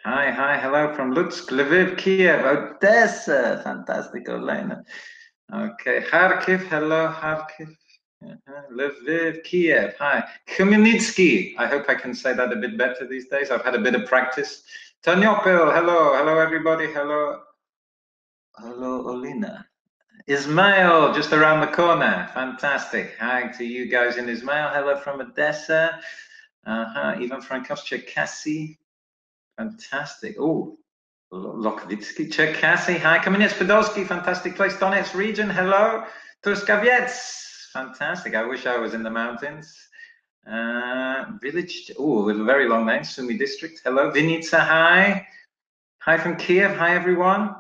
Hi, hello from Lutsk, Lviv, Kiev, Odessa. Fantastic, Olena. Okay, Kharkiv, hello, Kharkiv. Lviv, Kiev, hi. Khmelnytsky, I hope I can say that a bit better these days. I've had a bit of practice. Tanyopil, hello, everybody, hello, Olena. Ismail, just around the corner. Fantastic. Hi to you guys in Ismail. Hello from Odessa. Ivan Frankovs, Cherkasy. Fantastic. Oh, Lokvitsky, Cherkasy. Hi, Kamenets Podolsky. Fantastic place. Donetsk region. Hello. Truskavets. Fantastic. I wish I was in the mountains. Village. Oh, with a very long name. Sumy district. Hello. Vinitsa. Hi. Hi from Kiev. Hi, everyone.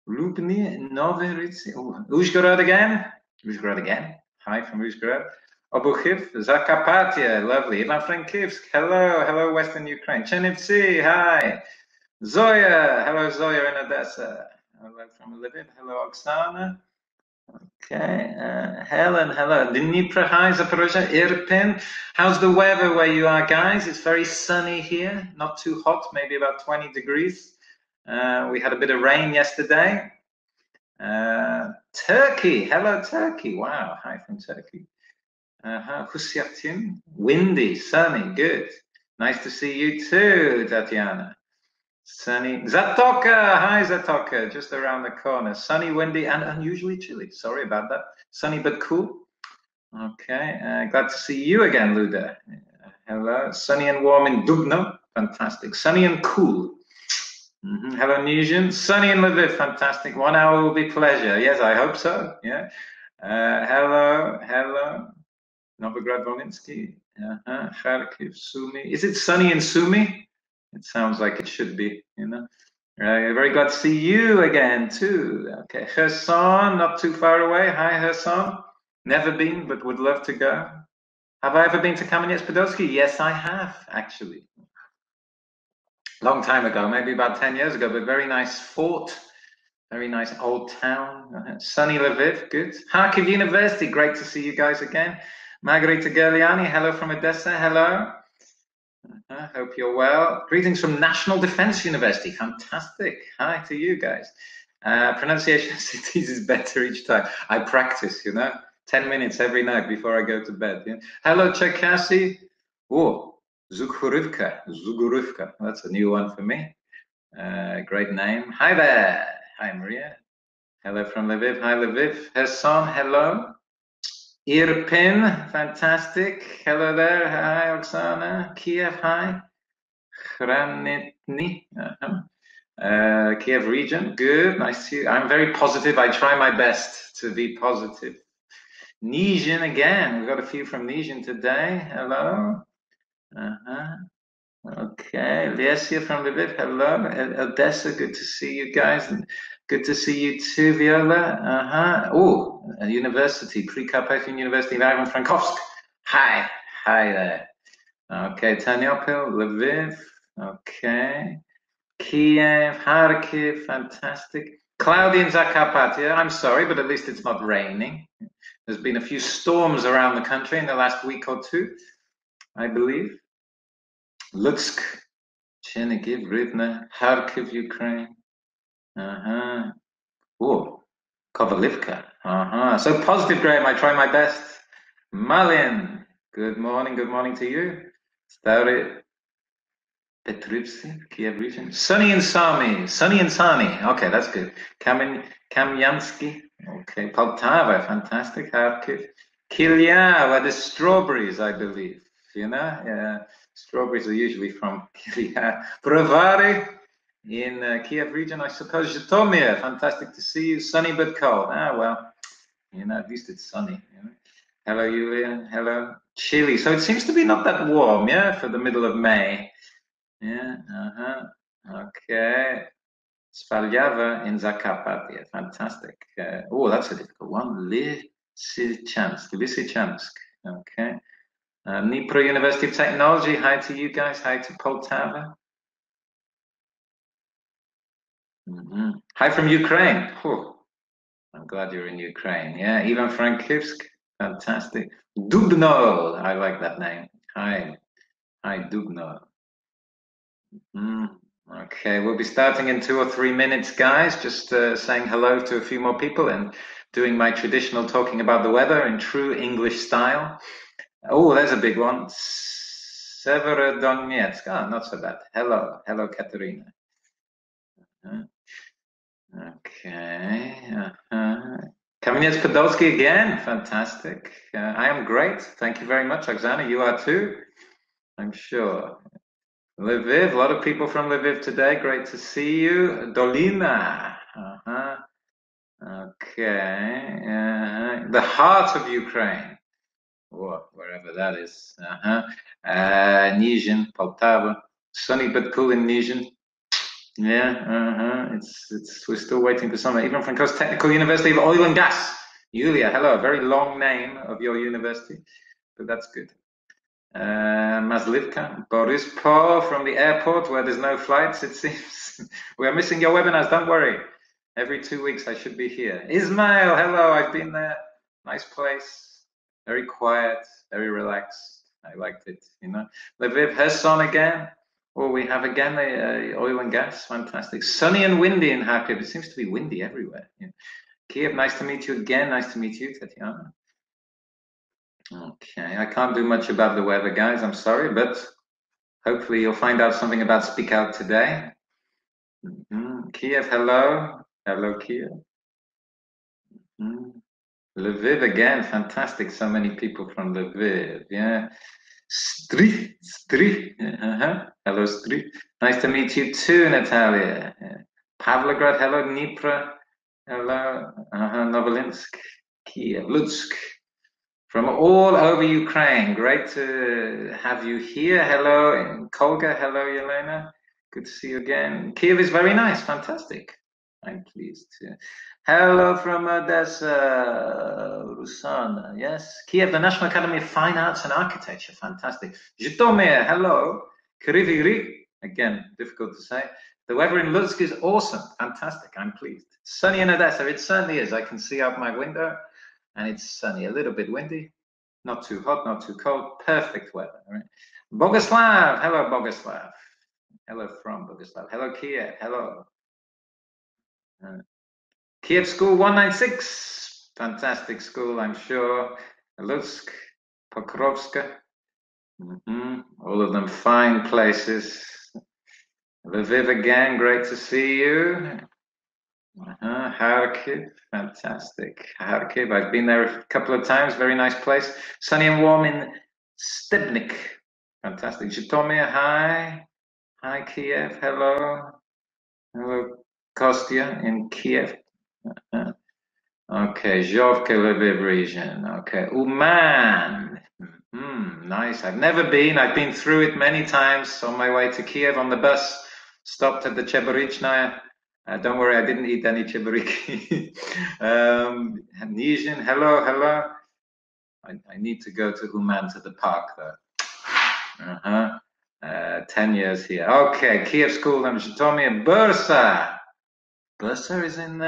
Lubny, Novoritsi. Uzhgorod again. Uzhgorod again. Hi from Uzhgorod. Obuchiv, Zakarpattia, lovely. Ivan-Frankivsk, hello, Western Ukraine. Chernivtsi, hi. Zoya, hello, Zoya in Odessa. Hello from Lviv, hello, Oksana. Okay, Helen, hello. Dnipro, hi, Zaporozhye, Irpin. How's the weather where you are, guys? It's very sunny here, not too hot, maybe about 20 degrees. We had a bit of rain yesterday. Turkey, hello, Turkey. Wow, hi from Turkey. Husyaptin, windy, sunny, good. Nice to see you too, Tatiana. Sunny. Zatoka, hi Zatoka, just around the corner. Sunny, windy, and unusually chilly. Sorry about that. Sunny but cool. Okay, glad to see you again, Luda. Hello, sunny and warm in Dubno. Fantastic. Sunny and cool. Hello, Nesian. Sunny in Lviv. Fantastic. 1 hour will be pleasure. Yes, I hope so. Yeah. Hello. Novigrad Volynski. Kharkiv, Sumy. Is it sunny in Sumy? It sounds like it should be, you know. Very glad to see you again, too. Okay. Kherson, not too far away. Hi, Kherson. Never been, but would love to go. Have I ever been to Kamenets-Podolsky? Yes, I have, actually. Long time ago, maybe about 10 years ago, but very nice fort. Very nice old town. Sunny Lviv, good. Kharkiv University, great to see you guys again. Margarita Gerliani, hello from Odessa, hello. Hope you're well. Greetings from National Defense University, fantastic. Hi to you guys. Pronunciation of cities is better each time. I practice, 10 minutes every night before I go to bed. Yeah? Hello, Cherkasy. Oh, Zugurivka, that's a new one for me. Great name. Hi there. Hi, Maria. Hello from Lviv. Hi, Lviv. Kherson, hello. Irpin, fantastic. Hello there. Hi, Oksana. Kiev, hi. Kranitny. Kiev region, good. Nice to see you. I'm very positive. I try my best to be positive. Nesian again. We've got a few from Nesian today. Hello. Okay, Liesia from Lviv, hello. Odessa, good to see you guys. Good to see you too, Viola. Oh, a university, Pre-Carpathian University of Ivan Frankovsk. Hi there. Okay, Tanyopil, Lviv. Okay, Kiev, Kharkiv, fantastic. Cloudy in Zakarpattia. I'm sorry, but at least it's not raining. There's been a few storms around the country in the last week or two, I believe. Lutsk, Chernihiv, Rivne, Kharkiv, Ukraine. Oh, Kovalivka. So positive, Graham. I try my best. Malin, good morning to you. Stary Petrivsky, Kiev region. Sunny and sunny. Okay, that's good. Kamyansky. Okay, Poltava, fantastic. Kharkiv. Kilya, where the strawberries, I believe. Yeah. Strawberries are usually from Kilya. Brovary in Kiev region, I suppose. Zhytomyr, fantastic to see you. Sunny but cold. Well, at least it's sunny. Hello, Yulia. Hello. Chile. So it seems to be not that warm, yeah, for the middle of May. Yeah, okay. Spalyava in Zakarpattia. Fantastic. That's a difficult one. Lysychansk. Okay. Dnipro University of Technology. Hi to you guys. Hi to Poltava. Hi from Ukraine. I'm glad you're in Ukraine. Yeah, Ivan Frankivsk. Fantastic. Dubno. I like that name. Hi, Dubno. Okay, we'll be starting in 2 or 3 minutes, guys. Just saying hello to a few more people and doing my traditional talking about the weather in true English style. Oh, there's a big one. Severodonetsk. Ah, not so bad. Hello. Hello, Katerina. Okay. Kamenets-Podolsky again. Fantastic. I am great. Thank you very much, Oksana. You are too, I'm sure. Lviv, a lot of people from Lviv today. Great to see you. Dolina. Okay. The heart of Ukraine. Wherever that is. Nizhyn, Poltava. Sunny but cool in Nizhyn. Yeah, we're still waiting for summer. Even from Coast Technical University of Oil and Gas. Yulia, hello. A very long name of your university, but that's good. Mazlivka, Borispo from the airport where there's no flights, it seems. We are missing your webinars, don't worry. Every 2 weeks I should be here. Ismail, hello, I've been there. Nice place. Very quiet, very relaxed. I liked it, you know. Lviv, Kherson again. Oh, we have again the oil and gas. Fantastic. Sunny and windy in Kharkiv. It seems to be windy everywhere. Yeah. Kiev, nice to meet you again. Nice to meet you, Tatiana. Okay, I can't do much about the weather, guys. I'm sorry, but hopefully you'll find out something about Speakout today. Kiev, hello. Hello, Kiev. Lviv again. Fantastic. So many people from Lviv. Yeah. Stri. Hello, Stri. Nice to meet you too, Natalia. Pavlograd, hello, Dnipro. Hello, Novolinsk, Kiev, Lutsk. From all over Ukraine. Great to have you here. Hello, Kolga. Hello, Yelena. Good to see you again. Kiev is very nice. Fantastic. I'm pleased to. Hello from Odessa, Rusana. Yes. Kiev, the National Academy of Fine Arts and Architecture. Fantastic. Zhytomyr, hello. Kryvyi Rih, again, difficult to say. The weather in Lutsk is awesome. Fantastic. I'm pleased. Sunny in Odessa. It certainly is. I can see out my window and it's sunny, a little bit windy. Not too hot, not too cold. Perfect weather. Right? Bogoslav. Hello, Bogoslav. Hello from Bogoslav. Hello, Kiev. Hello. Kiev School 196, fantastic school, I'm sure. Lutsk, Pokrovska, all of them fine places. Lviv again, great to see you. Kharkiv, fantastic. Kharkiv, I've been there a couple of times, very nice place. Sunny and warm in Stebnik, fantastic. Zhytomyr, hi. Hi, Kiev, hello. Hello, Kostya in Kiev. Okay, Zhovka, Lviv region. Okay, Uman. Nice. I've never been. I've been through it many times on my way to Kiev on the bus. Stopped at the Cheborichная. Don't worry, I didn't eat any cheboriki. Nizhyn, hello, hello. I need to go to Uman to the park though. 10 years here. Okay, Kiev School and Zhytomyr. Bursa. Bursa is in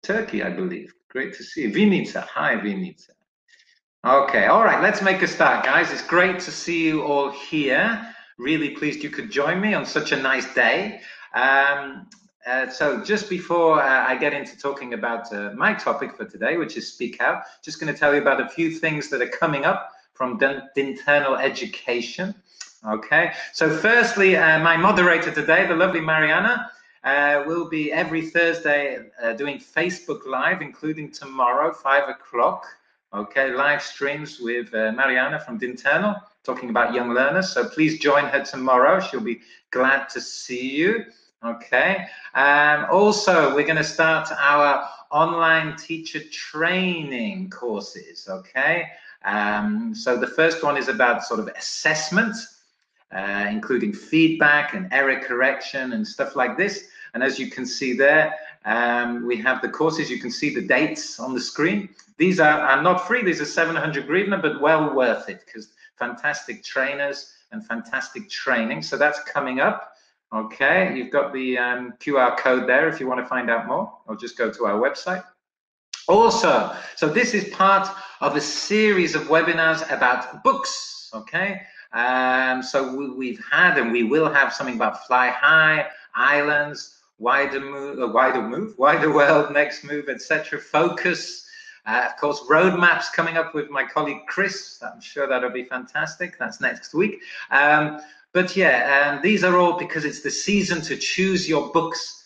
Turkey, I believe. Great to see you. Vinica. Hi, Vinica. Okay, all right, let's make a start, guys. It's great to see you all here. Really pleased you could join me on such a nice day. So just before I get into talking about my topic for today, which is Speak Out, just going to tell you about a few things that are coming up from Internal Education. Okay, so firstly, my moderator today, the lovely Mariana, will be every Thursday doing Facebook Live, including tomorrow, 5 o'clock. Okay, live streams with Mariana from Dinternal, talking about young learners. So please join her tomorrow. She'll be glad to see you. Okay. Also, we're going to start our online teacher training courses. Okay. So the first one is about sort of assessment, including feedback and error correction and stuff like this. And as you can see there, we have the courses. You can see the dates on the screen. These are not free. These are 700 hryvnia, but well worth it because fantastic trainers and fantastic training. So that's coming up. Okay, you've got the QR code there if you want to find out more, or just go to our website. Also, so this is part of a series of webinars about books. Okay. So we've had and we will have something about Fly High, islands, wider world, next move, etc. Focus. Of course, roadmaps coming up with my colleague Chris. I'm sure that'll be fantastic. That's next week. But yeah, these are all because it's the season to choose your books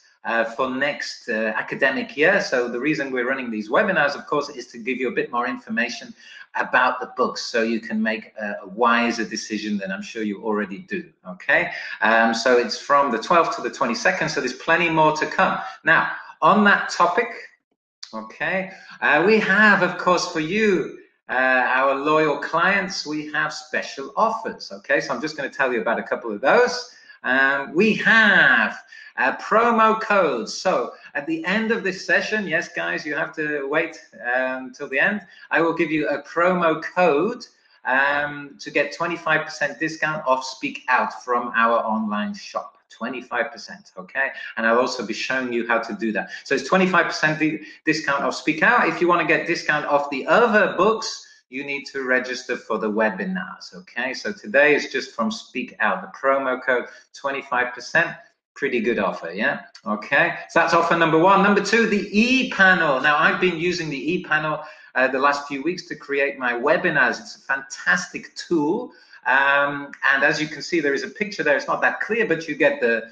for next academic year. So the reason we're running these webinars, of course, is to give you a bit more information about the books so you can make a wiser decision than I'm sure you already do. Okay, so it's from the 12th to the 22nd, so there's plenty more to come. Now, on that topic, okay, we have, of course, for you, our loyal clients, we have special offers. Okay, so I'm just going to tell you about a couple of those. We have promo codes. So at the end of this session, yes, guys, you have to wait till the end. I will give you a promo code to get 25% discount off Speakout from our online shop. 25%, okay? And I'll also be showing you how to do that. So it's 25% discount off Speakout. If you want to get discount off the other books, you need to register for the webinars, okay? So today is just from Speakout, the promo code, 25%. Pretty good offer, yeah? Okay, so that's offer number one. Number two, the e-panel. Now, I've been using the e-panel the last few weeks to create my webinars. It's a fantastic tool. And as you can see, there is a picture there. It's not that clear, but you get the,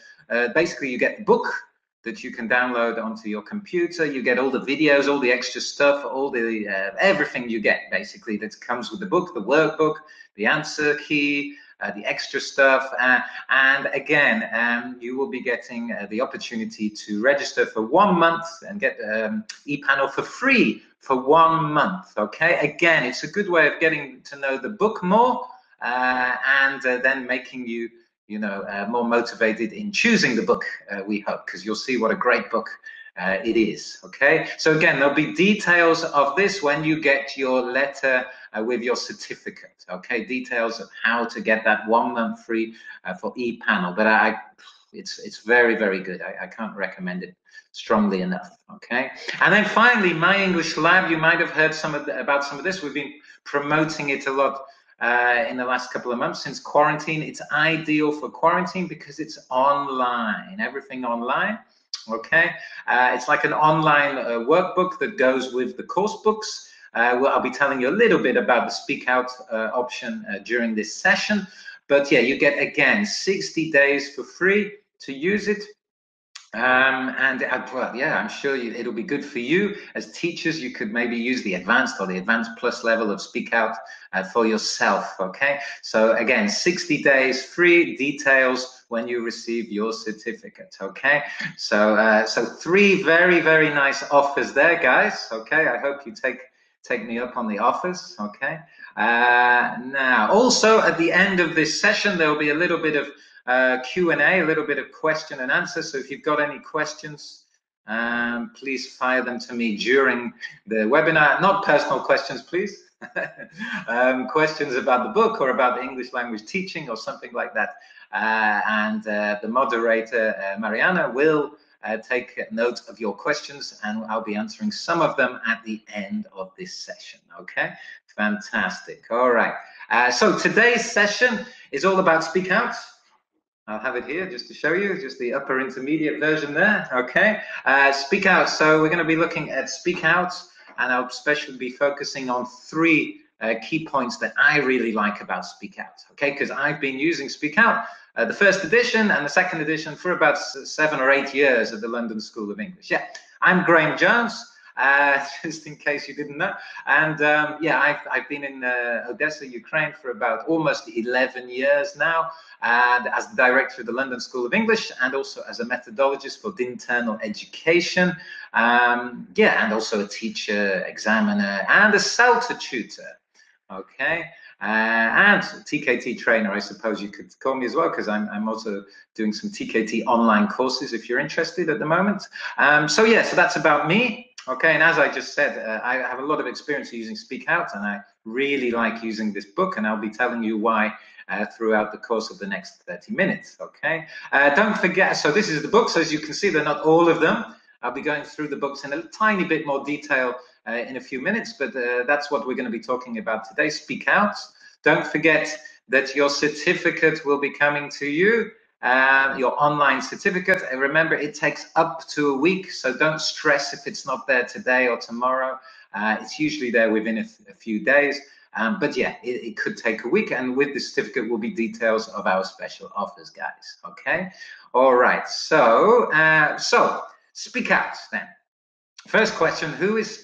basically you get the book that you can download onto your computer. You get all the videos, all the extra stuff, all the, everything you get basically that comes with the book, the workbook, the answer key, the extra stuff. And again, you will be getting the opportunity to register for 1 month and get ePanel for free for 1 month, okay? Again, it's a good way of getting to know the book more, and then making you, more motivated in choosing the book, we hope, because you'll see what a great book it is, okay? So again, there'll be details of this when you get your letter with your certificate, okay? Details of how to get that 1 month free for ePanel, but it's very, very good. I can't recommend it strongly enough, okay? And then finally, My English Lab, you might have heard about some of this. We've been promoting it a lot in the last couple of months since quarantine. It's ideal for quarantine because it's online, everything online, okay? It's like an online workbook that goes with the course books. I'll be telling you a little bit about the Speakout option during this session, but yeah, you get, again, 60 days for free to use it. Well, yeah, I'm sure it'll be good for you as teachers. You could maybe use the advanced or the advanced plus level of Speakout for yourself, okay? So again, 60 days free, details when you receive your certificate, okay? So so 3 very, very nice offers there, guys, okay? I hope you take me up on the offers, okay? Now, also at the end of this session, there'll be a little bit of Q&A, a little bit of question and answer. So if you've got any questions, please fire them to me during the webinar. Not personal questions, please. Questions about the book or about the English language teaching or something like that. And the moderator, Mariana, will take note of your questions, and I'll be answering some of them at the end of this session, okay? Fantastic. All right. So today's session is all about Speakout. I'll have it here just to show you, just the upper intermediate version there, okay? Speakout, so we're going to be looking at Speakout, and I'll especially be focusing on 3 key points that I really like about Speakout, okay? Because I've been using Speakout, the first edition and the second edition, for about 7 or 8 years at the London School of English. Yeah, I'm Graham Jones. Just in case you didn't know. And yeah, I've been in Odessa, Ukraine for about almost 11 years now, and as the director of the London School of English, and also as a methodologist for internal education. Yeah, and also a teacher, examiner, and a CELTA tutor. Okay. And TKT trainer, I suppose you could call me as well, because I'm also doing some TKT online courses if you're interested at the moment. So yeah, so that's about me. Okay, and as I just said, I have a lot of experience using Speakout, and I really like using this book, and I'll be telling you why throughout the course of the next 30 minutes, okay? Don't forget, so this is the book, so as you can see, they're not all of them. I'll be going through the books in a tiny bit more detail in a few minutes, but that's what we're going to be talking about today, Speakout. Don't forget that your certificate will be coming to you your online certificate. And remember, it takes up to a week, so don't stress if it's not there today or tomorrow. It's usually there within a few days. But yeah, it could take a week, and with the certificate will be details of our special offers, guys. Okay, all right. So speak out then. First question: Who is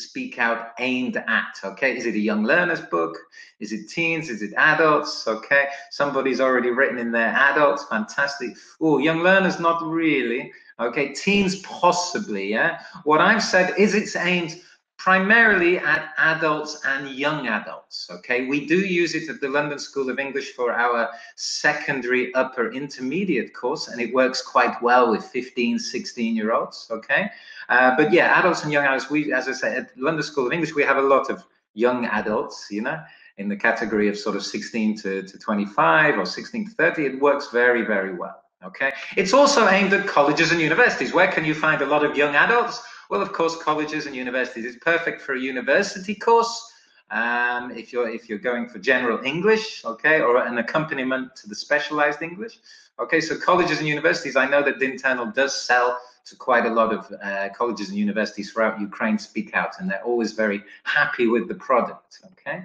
Speak Out aimed at? Okay, is it a young learner's book? Is it teens? Is it adults? Okay, somebody's already written in there adults. Fantastic. Oh, young learners, not really. Okay, teens possibly. Yeah. What I've said is it's aimed primarily at adults and young adults. Okay, we do use it at the London School of English for our secondary upper intermediate course, and it works quite well with 15, 16-year-olds. Okay, but yeah, adults and young adults, we, as I said, at London School of English, we have a lot of young adults, you know, in the category of sort of 16 to 25 or 16 to 30. It works very, very well. Okay, it's also aimed at colleges and universities. Where can you find a lot of young adults? Well, of course, colleges and universities. It's perfect for a university course if you're going for general English, okay, or an accompaniment to the specialized English. Okay, so colleges and universities. I know that the Internal does sell to quite a lot of colleges and universities throughout Ukraine Speak Out, and they're always very happy with the product. Okay.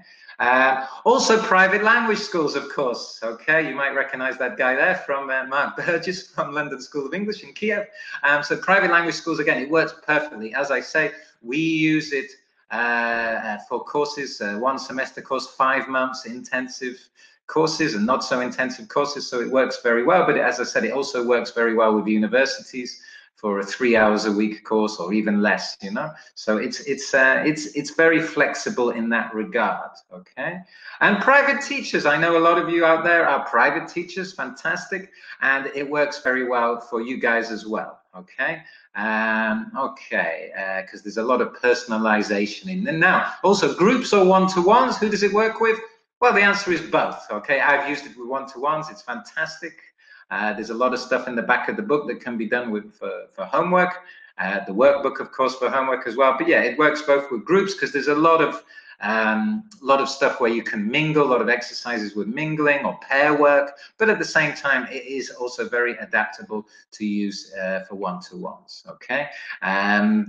Also private language schools, of course. Okay, you might recognize that guy there from Mark Burgess from London School of English in Kiev. So private language schools, again, it works perfectly. As I say, we use it for courses, 1 semester course, 5 months intensive courses and not so intensive courses. So it works very well. But as I said, it also works very well with universities for a 3 hours a week course or even less, you know. So it's very flexible in that regard. Okay. And private teachers, I know a lot of you out there are private teachers, fantastic, and it works very well for you guys as well. Okay. Because there's a lot of personalization in there. Now, also groups or one-to-ones, who does it work with? Well, the answer is both. Okay, I've used it with one-to-ones. It's fantastic. There's a lot of stuff in the back of the book that can be done with for homework. The workbook, of course, for homework as well. But yeah, it works both with groups because there's a lot of stuff where you can mingle, a lot of exercises with mingling or pair work. But at the same time, it is also very adaptable to use for one-to-ones. Okay,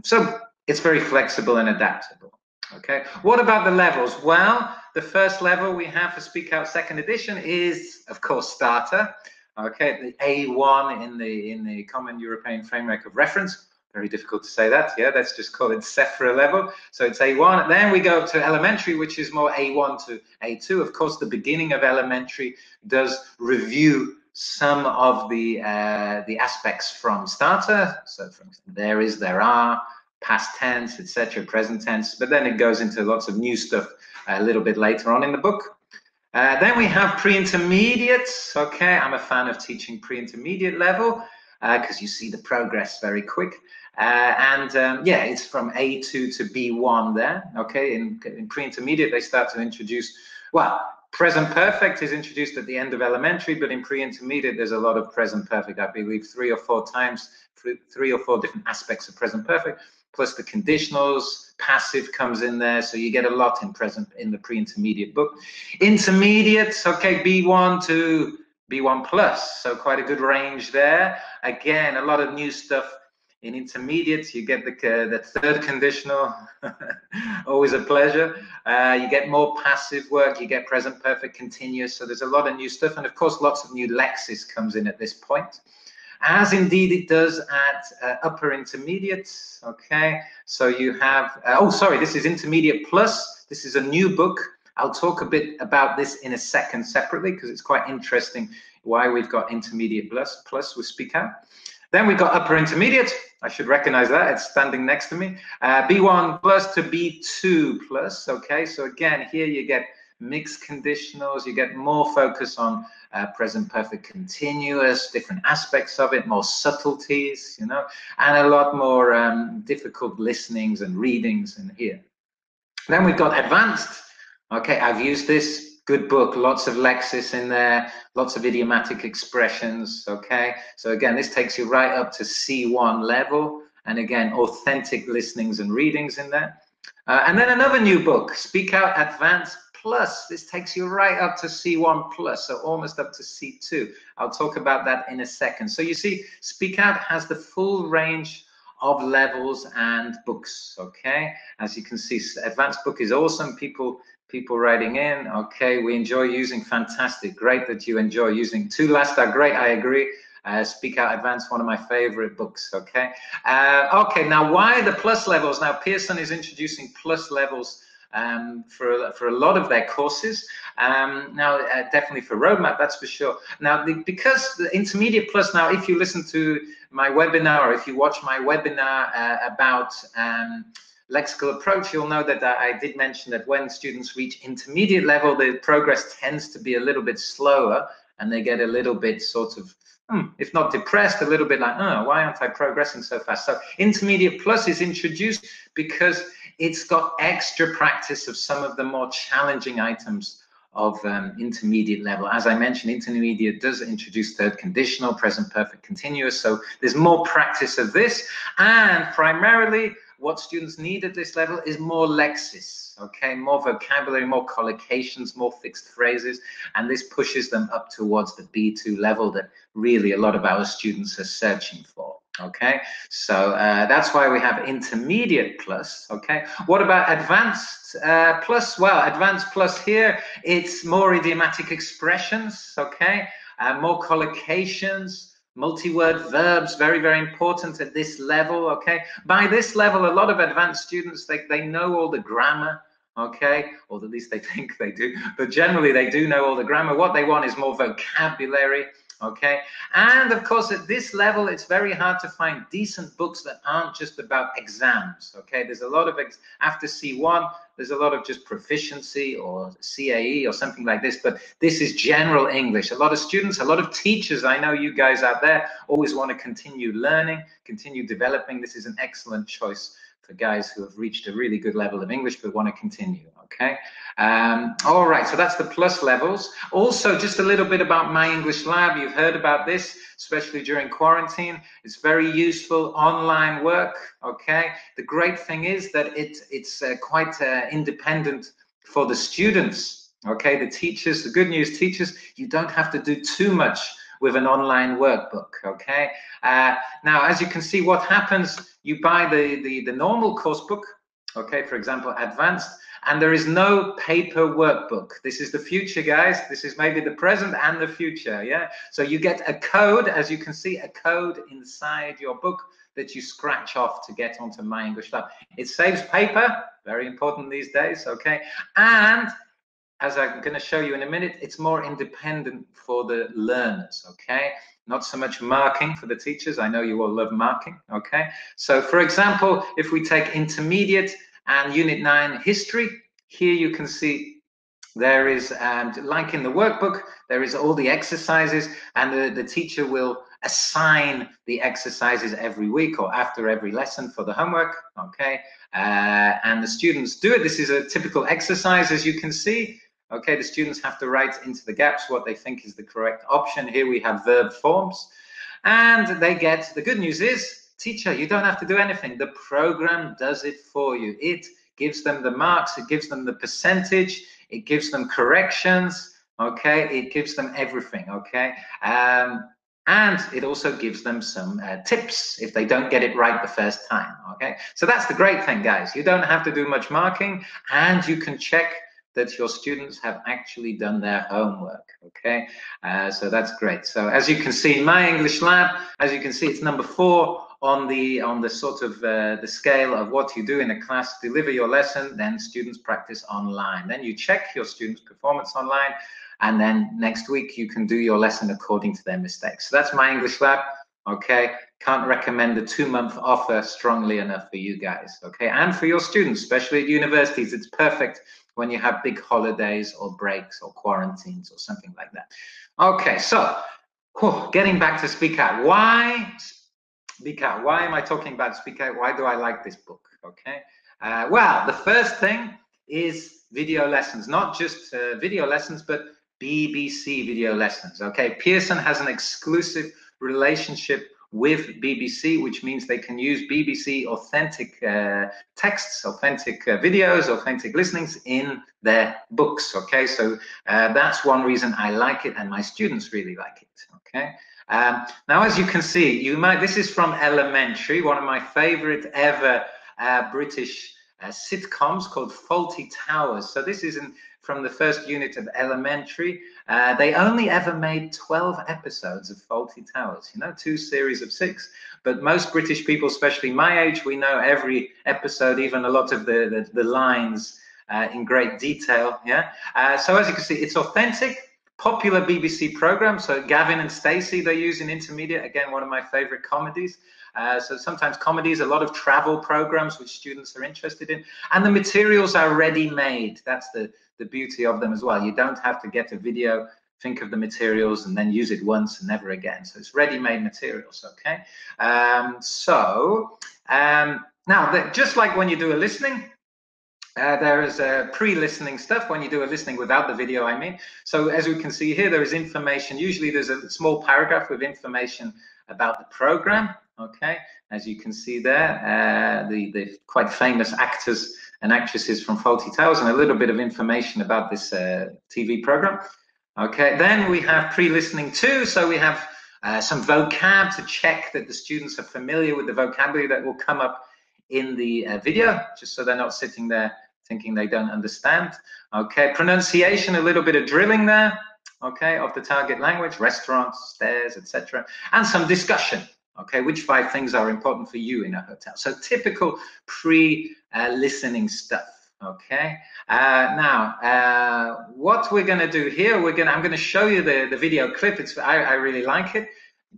so it's very flexible and adaptable. Okay, what about the levels? Well, the first level we have for Speak Out second edition is, of course, starter. Okay, the A1 in the Common European Framework of Reference. Very difficult to say that. Yeah, let's just call it Sephra level. So it's A1. Then we go to elementary, which is more A1 to A2. Of course, the beginning of elementary does review some of the aspects from starter. So for instance, there is, there are, past tense, etc., present tense. But then it goes into lots of new stuff a little bit later on in the book. Then we have pre-intermediate. Okay, I'm a fan of teaching pre-intermediate level because you see the progress very quick. Yeah, it's from A2 to B1 there. Okay, in pre-intermediate, they start to introduce, well, present perfect is introduced at the end of elementary, but in pre-intermediate, there's a lot of present perfect. I believe 3 or 4 times, 3 or 4 different aspects of present perfect, plus the conditionals, passive comes in there. So you get a lot in the pre-intermediate book. Intermediate, okay, B1 to B1 plus. So quite a good range there. Again, a lot of new stuff. In intermediate, you get the third conditional, always a pleasure. You get more passive work, you get present perfect continuous. So there's a lot of new stuff. And of course, lots of new lexis comes in at this point, as indeed it does at upper intermediate. Okay, so you have, oh, sorry, this is intermediate plus. This is a new book. I'll talk a bit about this in a second separately because it's quite interesting why we've got intermediate plus with Speak Out. Then we've got upper intermediate. I should recognize that. It's standing next to me. B1 plus to B2 plus. Okay, so again, here you get mixed conditionals. You get more focus on present perfect continuous, different aspects of it, more subtleties, you know, and a lot more difficult listenings and readings in here. Then we've got advanced. Okay, I've used this. Good book, lots of lexis in there, lots of idiomatic expressions, okay? So again, this takes you right up to C1 level, and again, authentic listenings and readings in there. And then another new book, Speak Out Advanced plus. This takes you right up to C1 plus, so almost up to C2. I'll talk about that in a second. So you see, Speakout has the full range of levels and books. Okay, as you can see, advanced book is awesome. People writing in. Okay, we enjoy using. Fantastic, great that you enjoy using. Two last are great. I agree. Speakout Advanced, one of my favorite books. Okay. Okay. Now, why the plus levels? Now, Pearson is introducing plus levels for a lot of their courses. Now, definitely for Roadmap, that's for sure. Now, because the Intermediate Plus. Now, if you listen to my webinar, or if you watch my webinar about lexical approach, you'll know that I did mention that when students reach intermediate level, the progress tends to be a little bit slower, and they get a little bit sort of, if not depressed, a little bit like, oh, why aren't I progressing so fast? So Intermediate Plus is introduced because it's got extra practice of some of the more challenging items of intermediate level. As I mentioned, intermediate does introduce third conditional, present perfect continuous, so there's more practice of this, and primarily what students need at this level is more lexis, okay, more vocabulary, more collocations, more fixed phrases, and this pushes them up towards the B2 level that really a lot of our students are searching for. Okay, so that's why we have Intermediate Plus. Okay, what about Advanced Plus? Well, Advanced Plus here, it's more idiomatic expressions, okay, more collocations, multi-word verbs, very, very important at this level. Okay, by this level, a lot of advanced students, they know all the grammar. Okay, or at least they think they do, but generally they do know all the grammar. What they want is more vocabulary. Okay, and of course at this level it's very hard to find decent books that aren't just about exams. Okay, there's a lot of after C1 there's a lot of just proficiency or CAE or something like this, but this is general English. A lot of students, a lot of teachers, I know you guys out there always want to continue learning, continue developing. This is an excellent choice for guys who have reached a really good level of English but want to continue. Okay, all right, so that's the plus levels. Also, just a little bit about My English Lab. You've heard about this, especially during quarantine. It's very useful online work. Okay, the great thing is that it's quite independent for the students. Okay, the teachers, the good news, teachers, you don't have to do too much with an online workbook. Okay, now as you can see, what happens, you buy the normal course book, okay, for example Advanced, and there is no paper workbook. This is the future, guys. This is maybe the present and the future. Yeah, so you get a code, as you can see, a code inside your book that you scratch off to get onto My English Lab. It saves paper, very important these days. Okay, and as I'm going to show you in a minute, it's more independent for the learners, okay? Not so much marking for the teachers. I know you all love marking, okay? So for example, if we take intermediate and Unit 9 history, here you can see there is, like in the workbook, there is all the exercises, and the teacher will assign the exercises every week or after every lesson for the homework, okay? And the students do it. This is a typical exercise, as you can see. Okay, the students have to write into the gaps what they think is the correct option. Here we have verb forms, and they get, the good news is, teacher, you don't have to do anything. The program does it for you. It gives them the marks, it gives them the percentage, it gives them corrections, okay, it gives them everything, okay, and it also gives them some tips if they don't get it right the first time, okay. So that's the great thing, guys. You don't have to do much marking, and you can check that your students have actually done their homework, okay? So that's great. So as you can see, My English Lab, as you can see, it's number 4 on the sort of the scale of what you do in a class. Deliver your lesson, then students practice online. Then you check your students' performance online, and then next week you can do your lesson according to their mistakes. So that's My English Lab, okay? Can't recommend the 2-month offer strongly enough for you guys, okay? And for your students, especially at universities, it's perfect when you have big holidays or breaks or quarantines or something like that. Okay, so getting back to Speakout. Why Speakout? Why am I talking about Speakout? Why do I like this book? Okay, well, the first thing is video lessons, not just video lessons, but BBC video lessons. Okay, Pearson has an exclusive relationship with BBC, which means they can use BBC authentic texts, authentic videos, authentic listenings in their books. Okay, so that's one reason I like it, and my students really like it. Okay. Now, as you can see, this is from Elementary, one of my favorite ever British sitcoms called Fawlty Towers. So this is from the first unit of Elementary. They only ever made 12 episodes of Fawlty Towers, 2 series of 6. But most British people, especially my age, we know every episode, even a lot of the lines in great detail. Yeah. So as you can see, it's authentic. Popular BBC program. So Gavin and Stacey, they use in intermediate. Again, one of my favorite comedies. So sometimes comedies, a lot of travel programs which students are interested in. And the materials are ready-made. That's the beauty of them as well. You don't have to get a video, think of the materials, and then use it once and never again. So it's ready-made materials, okay? Now, just like when you do a listening, there is pre-listening stuff when you do a listening without the video, I mean. So as we can see here, there is information. Usually there's a small paragraph with information about the program, okay? As you can see there, the quite famous actors and actresses from Fawlty Towers, and a little bit of information about this TV program. Okay, then we have pre-listening too. So we have some vocab to check that the students are familiar with the vocabulary that will come up in the video, just so they're not sitting there thinking they don't understand. Okay, pronunciation, a little bit of drilling there, okay, of the target language, restaurants, stairs, etc. And some discussion, okay, which 5 things are important for you in a hotel. So typical pre-listening stuff, okay. Now, what we're gonna do here, I'm gonna show you the video clip. I really like it.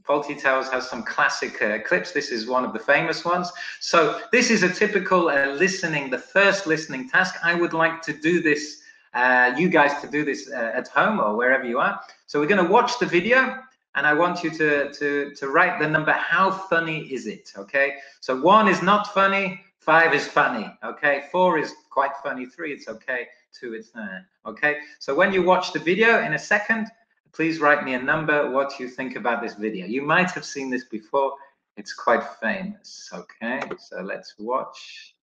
Fawlty Towers has some classic clips. This is one of the famous ones. So this is a typical listening, the first listening task. I would like to do this, you guys to do this at home or wherever you are. So we're going to watch the video, and I want you to write the number. How funny is it? Okay. So 1 is not funny. 5 is funny. Okay. 4 is quite funny. 3, it's okay. 2, it's okay. So when you watch the video in a second, please write me a number, what you think about this video. You might have seen this before. It's quite famous. Okay, so let's watch.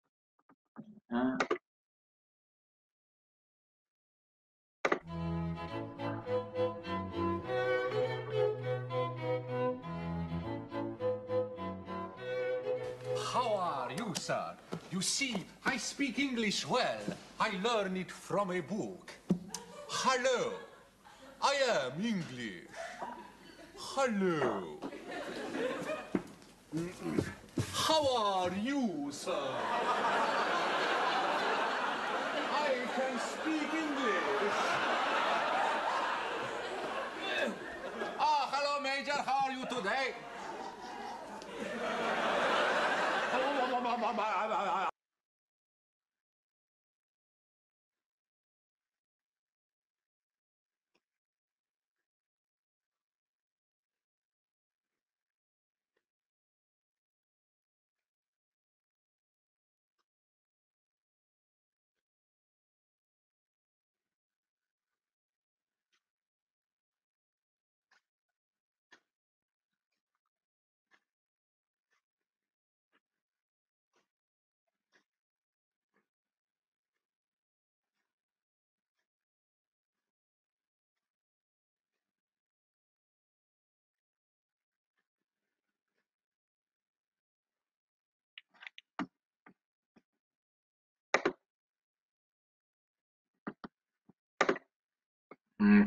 How are you, sir? You see, I speak English well. I learn it from a book. Hello. I am English. Hello. How are you, sir? I can speak English. Hello, Major. How are you today?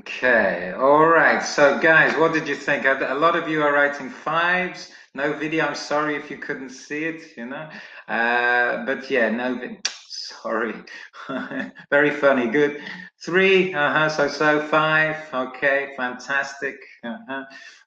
Okay, all right. So guys, what did you think? A lot of you are writing 5s. No video. I'm sorry if you couldn't see it, but yeah, no. Sorry. Very funny. Good. 3. So 5. Okay, fantastic.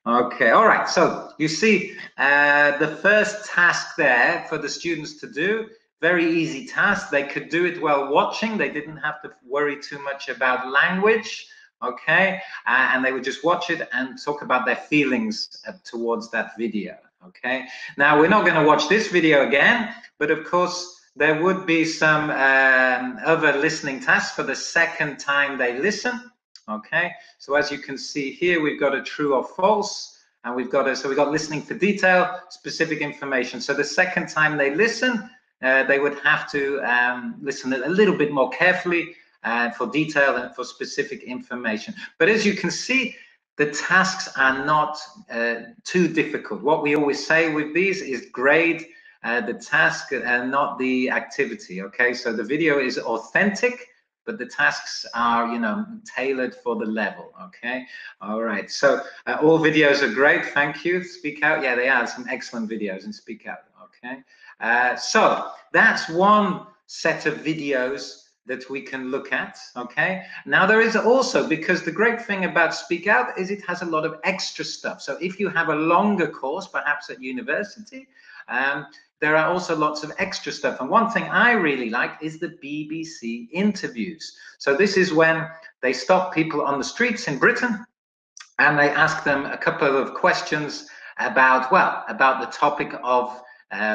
Okay. All right. So you see, the first task there for the students to do. Very easy task. They could do it while watching. They didn't have to worry too much about language. Okay, and they would just watch it and talk about their feelings towards that video. Okay, now we're not going to watch this video again, but of course there would be some other listening tasks for the second time they listen. Okay, so as you can see here, we've got a true or false. And we've got so we've got listening for detail, specific information. So the second time they listen, they would have to listen a little bit more carefully for detail and for specific information. But as you can see, the tasks are not too difficult. What we always say with these is grade the task and not the activity. Okay, so the video is authentic, but the tasks are, you know, tailored for the level. Okay, all right. So all videos are great. Thank you. Speakout. Yeah, they are some excellent videos in Speakout. Okay, so that's one set of videos that we can look at. Okay, now there is also, because the great thing about Speakout is it has a lot of extra stuff. So if you have a longer course, perhaps at university, there are also lots of extra stuff. And one thing I really like is the BBC interviews. So this is when they stop people on the streets in Britain and they ask them a couple of questions about, well, about the topic of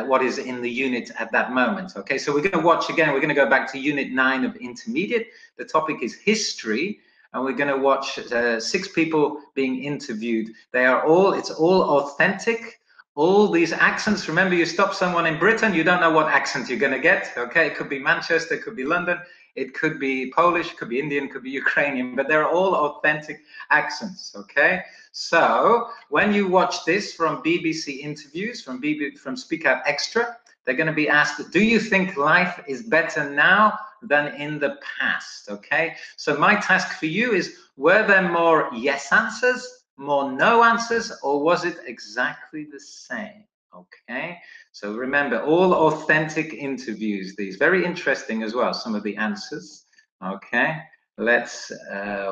what is in the unit at that moment. Okay, so we're going to watch again, we're going to go back to Unit 9 of Intermediate. The topic is history, and we're going to watch 6 people being interviewed. They are all, it's all authentic. All these accents, remember, you stop someone in Britain, you don't know what accent you're going to get. Okay, it could be Manchester, it could be London, it could be Polish, it could be Indian, it could be Ukrainian, but they're all authentic accents. Okay, so when you watch this from BBC interviews, from Speakout Extra, they're going to be asked, do you think life is better now than in the past? Okay, so my task for you is, were there more yes answers, more no answers, or was it exactly the same? Okay, so remember, all authentic interviews, these very interesting as well, some of the answers. Okay, let's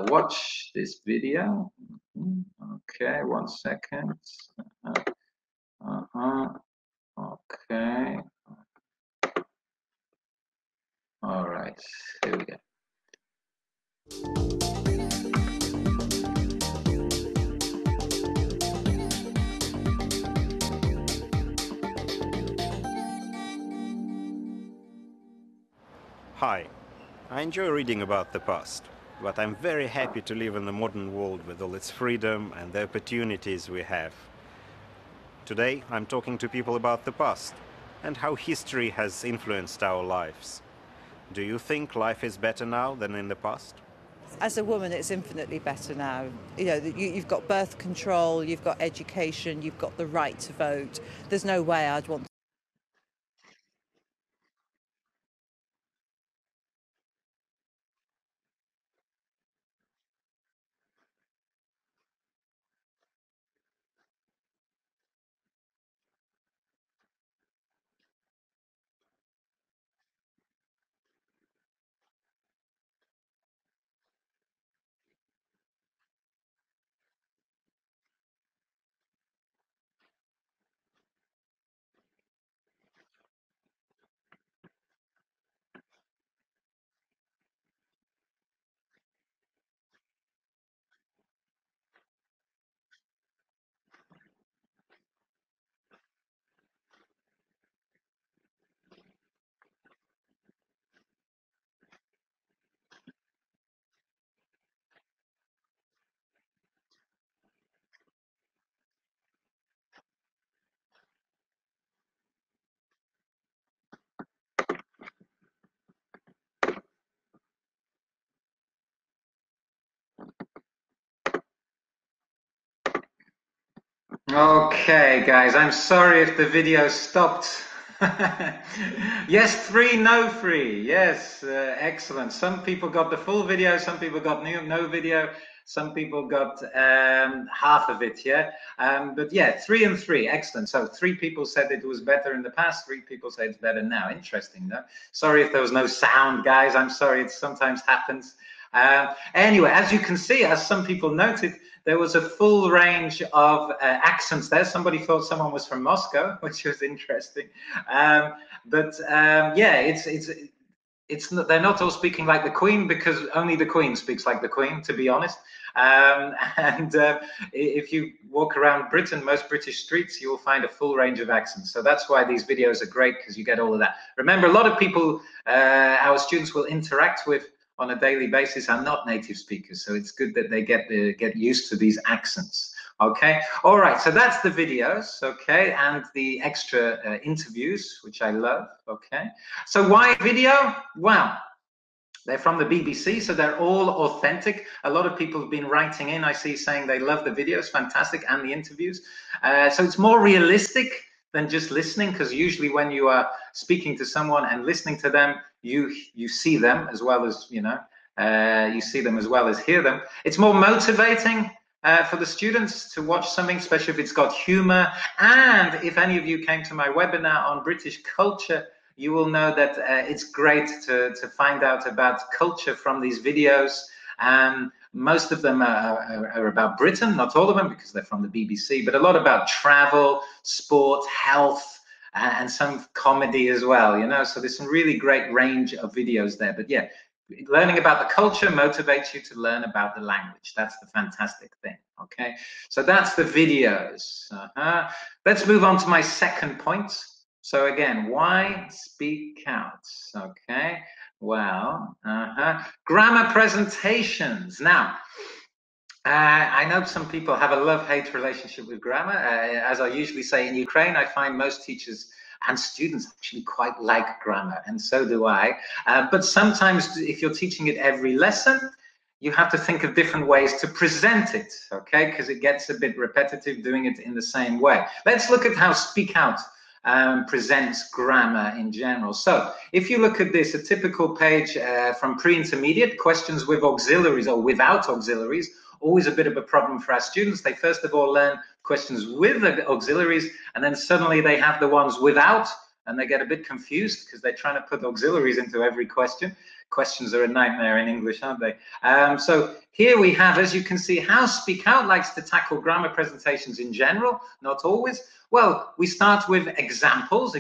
watch this video. Okay, 1 second. Okay, all right, here we go. Hi, I enjoy reading about the past, but I'm very happy to live in the modern world with all its freedom and the opportunities we have. Today, I'm talking to people about the past and how history has influenced our lives. Do you think life is better now than in the past? As a woman, it's infinitely better now. You know, you've got birth control, you've got education, you've got the right to vote. There's no way I'd want. Okay, guys, I'm sorry if the video stopped. Yes, 3, no 3. Yes, excellent. Some people got the full video, some people got no video, some people got half of it, yeah? But yeah, 3 and 3, excellent. So 3 people said it was better in the past, 3 people say it's better now. Interesting, though. Sorry if there was no sound, guys. I'm sorry, it sometimes happens. Anyway, as you can see, as some people noted, there was a full range of accents there. Somebody thought someone was from Moscow, which was interesting. Yeah, it's not, they're not all speaking like the Queen, because only the Queen speaks like the Queen, to be honest. If you walk around Britain, most British streets, you will find a full range of accents. So that's why these videos are great, because you get all of that. Remember, a lot of people our students will interact with on a daily basis are not native speakers, so it's good that they get used to these accents. Okay, all right, so that's the videos, okay, and the extra interviews, which I love, okay. So why video? Well, they're from the BBC, so they're all authentic. A lot of people have been writing in, I see, saying they love the videos, fantastic, and the interviews. So it's more realistic than just listening, because usually when you are speaking to someone and listening to them, you see them as well as, you see them as well as hear them. It's more motivating for the students to watch something, especially if it's got humor. And if any of you came to my webinar on British culture, you will know that it's great to find out about culture from these videos. Most of them are about Britain, not all of them because they're from the BBC, but a lot about travel, sport, health, and some comedy as well, so there's some really great range of videos there. But yeah, learning about the culture motivates you to learn about the language. That's the fantastic thing. Okay, so that's the videos. Let's move on to my second point. So again, why speak out? Okay, well, grammar presentations. Now, I know some people have a love-hate relationship with grammar. As I usually say, in Ukraine, I find most teachers and students actually quite like grammar, and so do I. But sometimes if you're teaching it every lesson, you have to think of different ways to present it, okay? Because it gets a bit repetitive doing it in the same way. Let's look at how Speak Out presents grammar in general. So if you look at this, a typical page from pre-intermediate, questions with auxiliaries or without auxiliaries, always a bit of a problem for our students. They first of all learn questions with the auxiliaries, and then suddenly they have the ones without, and they get a bit confused because they're trying to put auxiliaries into every question. Questions are a nightmare in English, aren't they? So here we have, as you can see, how Speak Out likes to tackle grammar presentations in general, not always. Well, we start with examples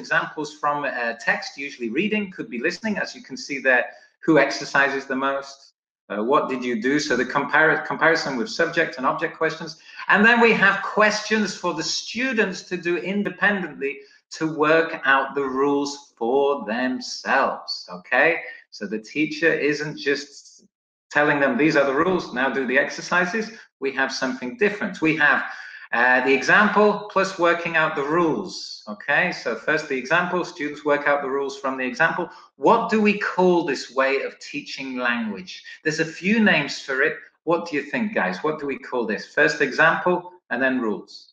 from text, usually reading, could be listening, as you can see there, who exercises the most, what did you do? So the comparison with subject and object questions. And then we have questions for the students to do independently to work out the rules for themselves, okay? So the teacher isn't just telling them these are the rules, now do the exercises. We have something different. We have the example plus working out the rules, okay? So first the example, students work out the rules from the example. What do we call this way of teaching language? There's a few names for it. What do you think, guys? What do we call this? First example and then rules.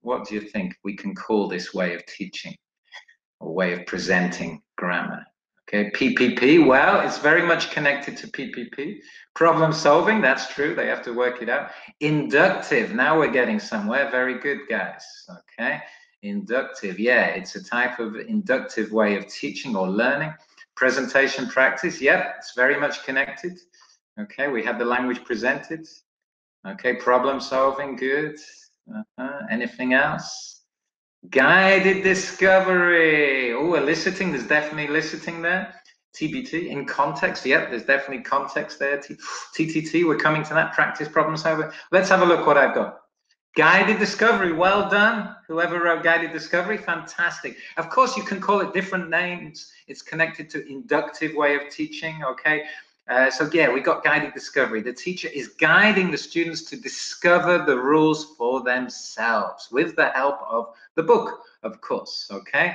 What do you think we can call this way of teaching or way of presenting grammar? Okay, PPP, well, it's very much connected to PPP. Problem solving, that's true, they have to work it out. Inductive, now we're getting somewhere. Very good, guys. Okay, inductive, yeah, it's a type of inductive way of teaching or learning. Presentation practice, yep, it's very much connected. Okay, we have the language presented. Okay, problem solving, good. Anything else? Guided discovery. Oh, eliciting, there's definitely eliciting there. TBT, in context, yep, there's definitely context there. TTT, we're coming to that, practice problem solving. Let's have a look what I've got. Guided discovery, well done. Whoever wrote guided discovery, fantastic. Of course, you can call it different names. It's connected to inductive way of teaching, okay? So yeah, we got guided discovery. The teacher is guiding the students to discover the rules for themselves with the help of the book, of course, okay?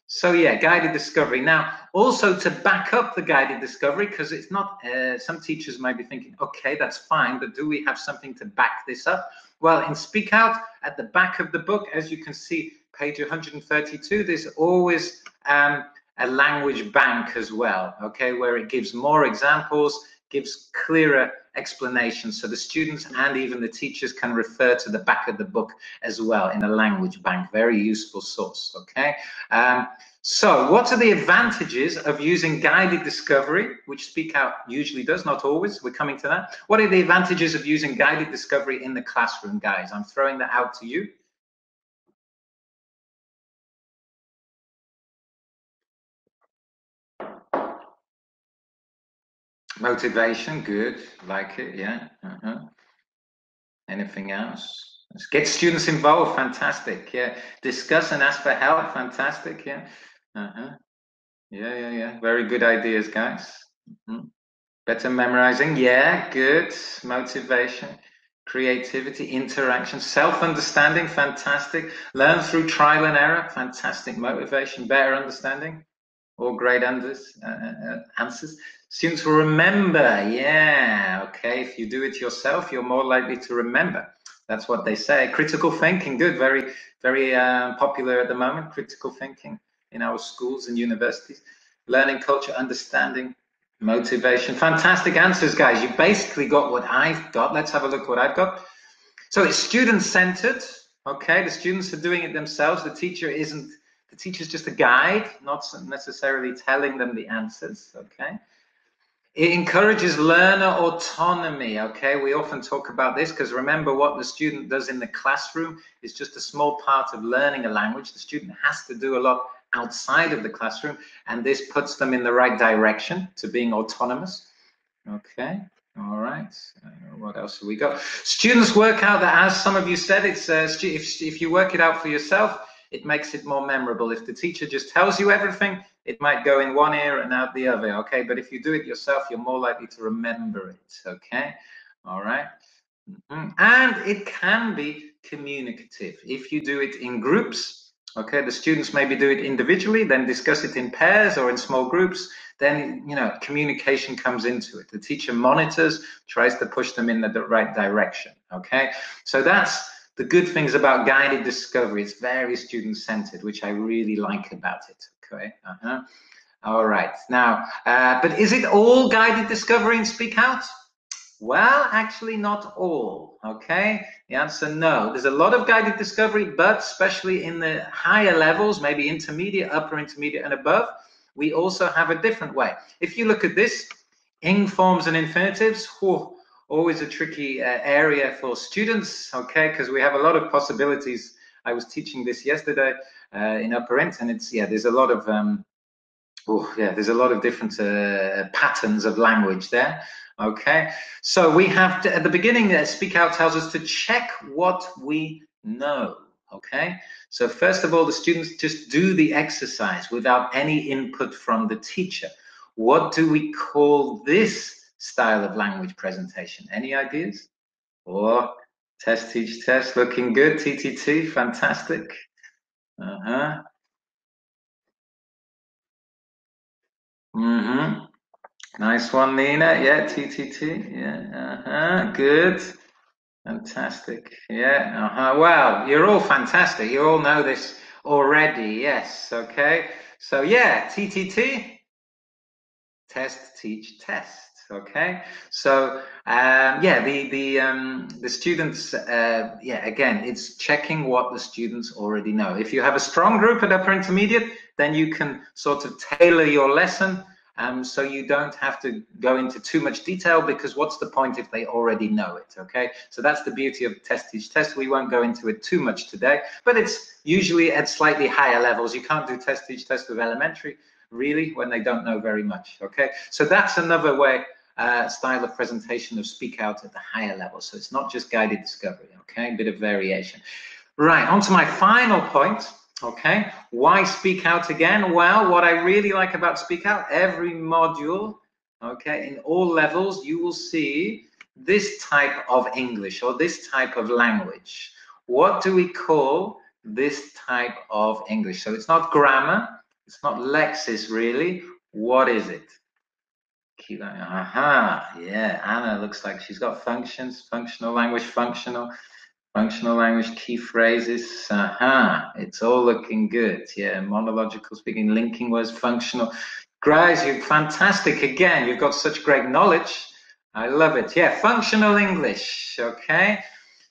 So yeah, guided discovery. Now, also to back up the guided discovery, because it's not, some teachers might be thinking, okay, that's fine, but do we have something to back this up? Well, in Speak Out, at the back of the book, as you can see, page 132, there's always a language bank as well, okay, where it gives more examples, gives clearer explanations, so the students and even the teachers can refer to the back of the book as well in a language bank. Very useful source, okay? So what are the advantages of using guided discovery, which Speak Out usually does, not always, we're coming to that. What are the advantages of using guided discovery in the classroom, guys? I'm throwing that out to you. Motivation, good, like it, yeah. Anything else? Let's get students involved, fantastic, yeah. Discuss and ask for help, fantastic, yeah. Yeah, very good ideas, guys. Better memorizing, yeah, good. Motivation, creativity, interaction, self-understanding, fantastic. Learn through trial and error, fantastic. Motivation, better understanding, all great answers. Students will remember, yeah, okay. If you do it yourself, you're more likely to remember. That's what they say. Critical thinking, good, very, very popular at the moment, critical thinking in our schools and universities. Learning culture, understanding, motivation. Fantastic answers, guys. You basically got what I've got. Let's have a look what I've got. So it's student-centered, okay? The students are doing it themselves. The teacher's just a guide, not necessarily telling them the answers, okay? It encourages learner autonomy, okay? We often talk about this because remember what the student does in the classroom is just a small part of learning a language. The student has to do a lot outside of the classroom, and this puts them in the right direction to being autonomous, okay? All right, what else have we got? Students work out that, as some of you said, it's if you work it out for yourself, it makes it more memorable. If the teacher just tells you everything, it might go in one ear and out the other, okay? But if you do it yourself, you're more likely to remember it, okay? All right. And it can be communicative. If you do it in groups, okay, the students maybe do it individually, then discuss it in pairs or in small groups, then, you know, communication comes into it. The teacher monitors, tries to push them in the right direction, okay? So that's the good things about guided discovery. It's very student-centered, which I really like about it, okay? All right, now, but is it all guided discovery in Speak Out? Well, actually not all, okay? The answer, no. There's a lot of guided discovery, but especially in the higher levels, maybe intermediate, upper intermediate and above, we also have a different way. If you look at this, ing forms and infinitives, always a tricky area for students, okay? Because we have a lot of possibilities. I was teaching this yesterday in upper int, and it's, yeah, there's a lot of, there's a lot of different patterns of language there. Okay, so we have to, at the beginning, Speak Out tells us to check what we know. Okay, so first of all, the students just do the exercise without any input from the teacher. What do we call this style of language presentation? Any ideas? Or test, teach, test, looking good. TTT, fantastic. Nice one, Nina. Yeah, TTT. Yeah, good. Fantastic. Yeah, wow, you're all fantastic. You all know this already. Yes, okay. So yeah, TTT, test, teach, test. Okay. So yeah, the students, yeah, again, it's checking what the students already know. If you have a strong group at upper intermediate, then you can sort of tailor your lesson. So you don't have to go into too much detail, because what's the point if they already know it, okay? So that's the beauty of test, teach, test. We won't go into it too much today, but it's usually at slightly higher levels. You can't do test, teach, test with elementary, really, when they don't know very much, okay? So that's another way, style of presentation of Speak Out at the higher level. So it's not just guided discovery, okay? A bit of variation. Right, on to my final point. Okay, why Speak Out again? Well, what I really like about Speak Out, every module, okay, in all levels, you will see this type of English or this type of language. What do we call this type of English? So it's not grammar, it's not lexis really. What is it? Yeah, Anna looks like she's got functions, functional language, functional language, key phrases. It's all looking good. Yeah, monological speaking, linking words, functional. Guys, you're fantastic again. You've got such great knowledge. I love it. Yeah, functional English. Okay,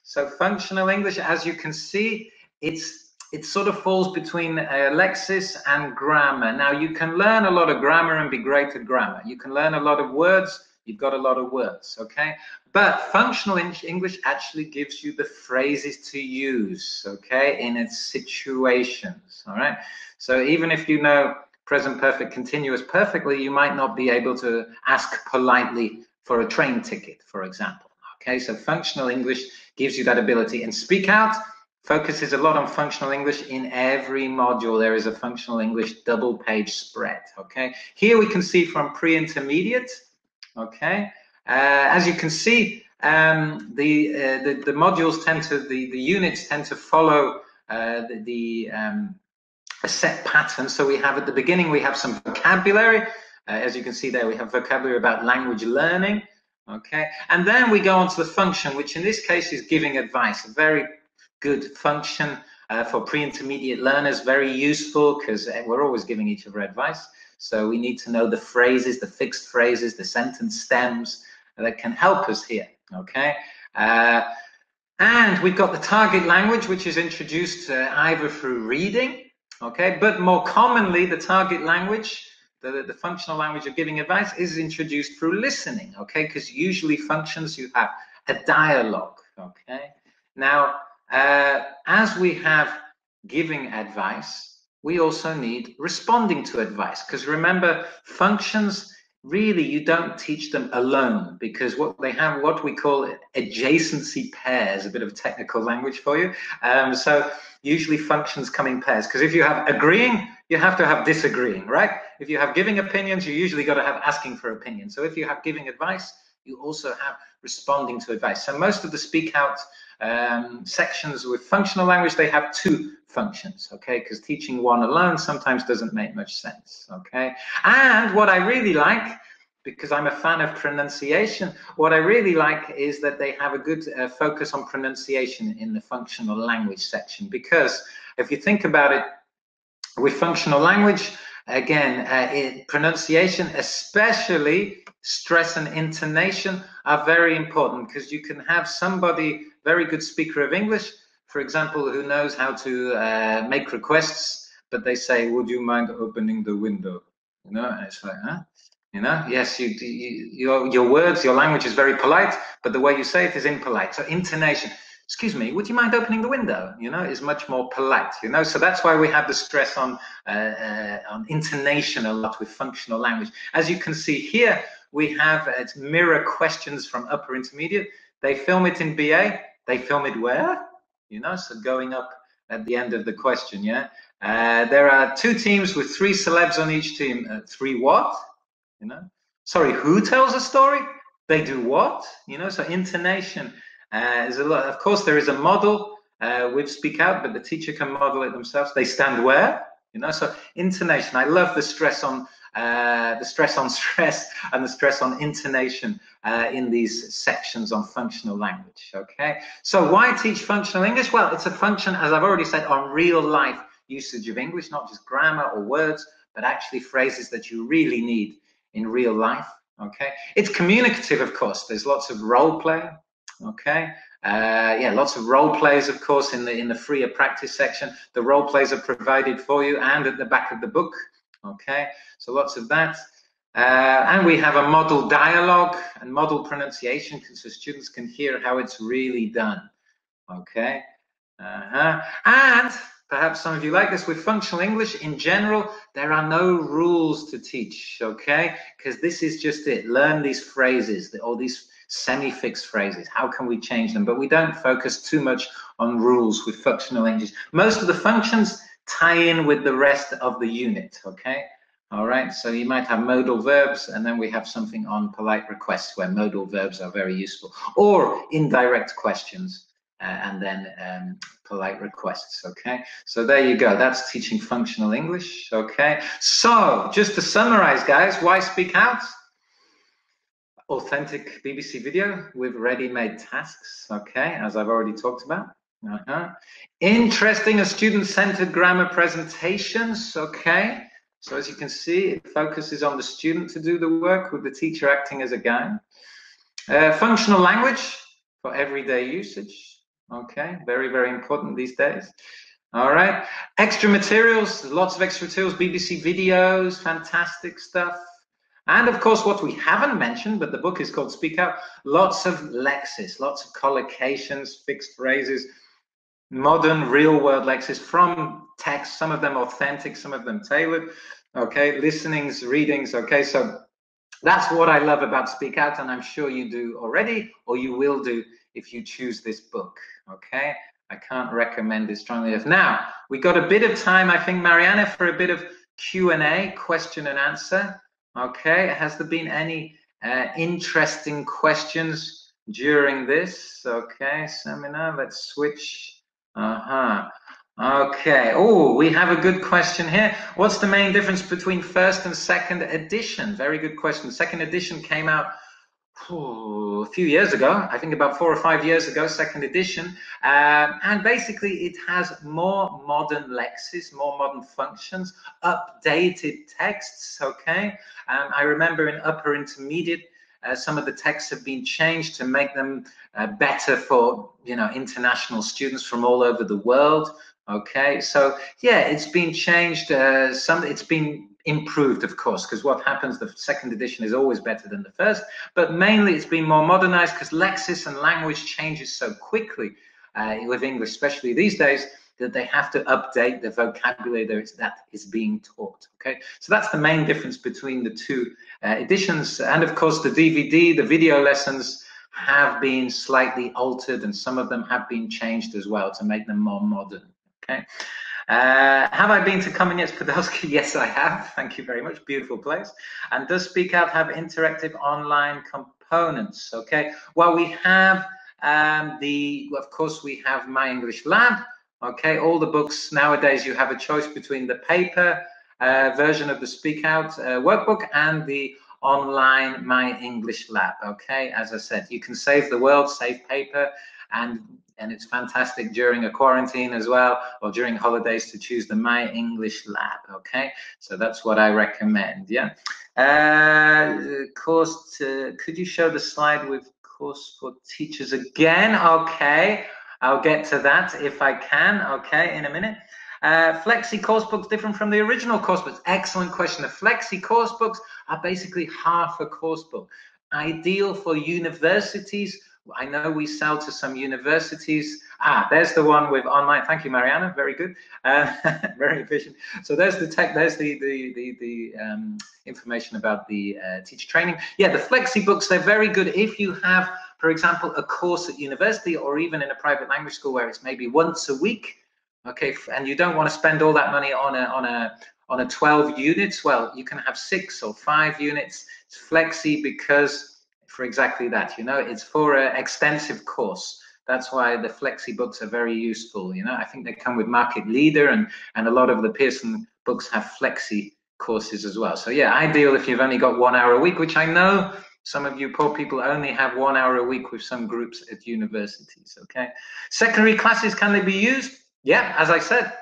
so functional English, as you can see, it sort of falls between lexis and grammar. Now, you can learn a lot of grammar and be great at grammar. You can learn a lot of words. You've got a lot of words, okay? But functional English actually gives you the phrases to use, okay, in its situations, all right? So even if you know present perfect continuous perfectly, you might not be able to ask politely for a train ticket, for example, okay? So functional English gives you that ability. And Speak Out focuses a lot on functional English. In every module, there is a functional English double page spread, okay? Here we can see from pre-intermediate, okay? As you can see, the modules tend to, the units tend to follow a set pattern. So we have at the beginning, we have some vocabulary. As you can see there, we have vocabulary about language learning. Okay, and then we go on to the function, which in this case is giving advice. A very good function for pre-intermediate learners, very useful because we're always giving each other advice. So we need to know the phrases, the fixed phrases, the sentence stems that can help us here. Okay, and we've got the target language, which is introduced either through reading, okay, but more commonly the target language, the functional language of giving advice, is introduced through listening, okay, because usually functions you have a dialogue, okay. Now, as we have giving advice, we also need responding to advice, because remember, functions, really, you don't teach them alone, because what they have, what we call adjacency pairs, a bit of technical language for you. So usually functions come in pairs, because if you have agreeing, you have to have disagreeing, right? If you have giving opinions, you usually got to have asking for opinions. So if you have giving advice, you also have responding to advice. So most of the speak out sections with functional language, they have two functions, okay? Because teaching one alone sometimes doesn't make much sense, okay? And what I really like, because I'm a fan of pronunciation, what I really like is that they have a good focus on pronunciation in the functional language section, because if you think about it, with functional language, again, pronunciation, especially stress and intonation, are very important, because you can have somebody, very good speaker of English, for example, who knows how to make requests, but they say, would you mind opening the window? You know, and it's like, huh? You know, yes, your words, your language is very polite, but the way you say it is impolite. So intonation, excuse me, would you mind opening the window? You know, is much more polite, you know, so that's why we have the stress on intonation a lot with functional language. As you can see here, we have mirror questions from upper intermediate. They film it in BA. They film it where? You know, so going up at the end of the question, yeah? There are two teams with 3 celebs on each team. 3 what? You know? Sorry, who tells a story? They do what? You know, so intonation is a lot. Of course, there is a model with Speak Out, but the teacher can model it themselves. They stand where? You know, so intonation. I love the stress on stress and the stress on intonation in these sections on functional language. Okay, so why teach functional English? Well, it's a function, as I've already said, on real life usage of English, not just grammar or words, but actually phrases that you really need in real life. Okay, it's communicative, of course. There's lots of role play. Okay, yeah, lots of role plays, of course, in the freer practice section. The role plays are provided for you and at the back of the book. Okay, so lots of that. And we have a model dialogue and model pronunciation, so students can hear how it's really done. Okay, and perhaps some of you like this, with functional English in general, there are no rules to teach, okay? Because this is just it. Learn these phrases, all these semi-fixed phrases. How can we change them? But we don't focus too much on rules with functional English. Most of the functions tie in with the rest of the unit, okay? All right, so you might have modal verbs, and then we have something on polite requests where modal verbs are very useful, or indirect questions. And then polite requests, okay? So there you go, that's teaching functional English, okay? So, just to summarize, guys, why Speak Out? Authentic BBC video with ready-made tasks, okay, as I've already talked about. Interesting and student-centered grammar presentations, okay? So as you can see, it focuses on the student to do the work with the teacher acting as a guide. Functional language for everyday usage. Okay, very, very important these days. All right, extra materials, lots of extra materials, BBC videos, fantastic stuff. And of course, what we haven't mentioned, but the book is called Speak Out, lots of lexis, lots of collocations, fixed phrases, modern real-world lexis from text, some of them authentic, some of them tailored. Okay, listenings, readings. Okay, so that's what I love about Speak Out, and I'm sure you do already, or you will do if you choose this book, okay? I can't recommend it strongly enough. Now, we got a bit of time, I think, Marianne, for a bit of Q&A, question and answer, okay? Has there been any interesting questions during this, okay, seminar. Let's switch. Okay. Oh, we have a good question here. What's the main difference between first and second edition? Very good question. Second edition came out a few years ago, I think about 4 or 5 years ago, second edition. And basically it has more modern lexis, more modern functions, updated texts, okay? I remember in upper intermediate, some of the texts have been changed to make them better for, you know, international students from all over the world. Okay, so yeah, it's been changed. It's been improved, of course, because what happens, the second edition is always better than the first, but mainly it's been more modernized because lexis and language changes so quickly with English, especially these days, that they have to update the vocabulary that is being taught. Okay, so that's the main difference between the two editions. And of course, the DVD, the video lessons have been slightly altered, and some of them have been changed as well to make them more modern. Okay. Have I been to Kamenets Podolsky? Yes, I have. Thank you very much. Beautiful place. And does Speakout have interactive online components? Okay. Well, we have of course, we have My English Lab. Okay. All the books nowadays, you have a choice between the paper version of the Speakout workbook and the online My English Lab. Okay. As I said, you can save the world, save paper, and it's fantastic during a quarantine as well, or during holidays, to choose the My English Lab. Okay, so that's what I recommend. Yeah. Course could you show the slide with course for teachers again? Okay, I'll get to that if I can. Okay, in a minute. Flexi course books different from the original course books. Excellent question. The Flexi course books are basically half a course book, ideal for universities. I know we sell to some universities. There's the one with online. Thank you, Mariana. Very good. Very efficient. So there's the tech. There's the information about the teacher training. Yeah, the Flexi books, they're very good if you have, for example, a course at university or even in a private language school where it's maybe once a week. Okay, and you don't want to spend all that money on a 12 units. Well, you can have 6 or 5 units. It's Flexi because for exactly that, you know, it's for an extensive course. That's why the Flexi books are very useful. You know, I think they come with Market Leader, and a lot of the Pearson books have Flexi courses as well. So yeah, ideal if you've only got 1 hour a week, which I know some of you poor people only have 1 hour a week with some groups at universities. Okay, secondary classes, can they be used? Yeah, as I said,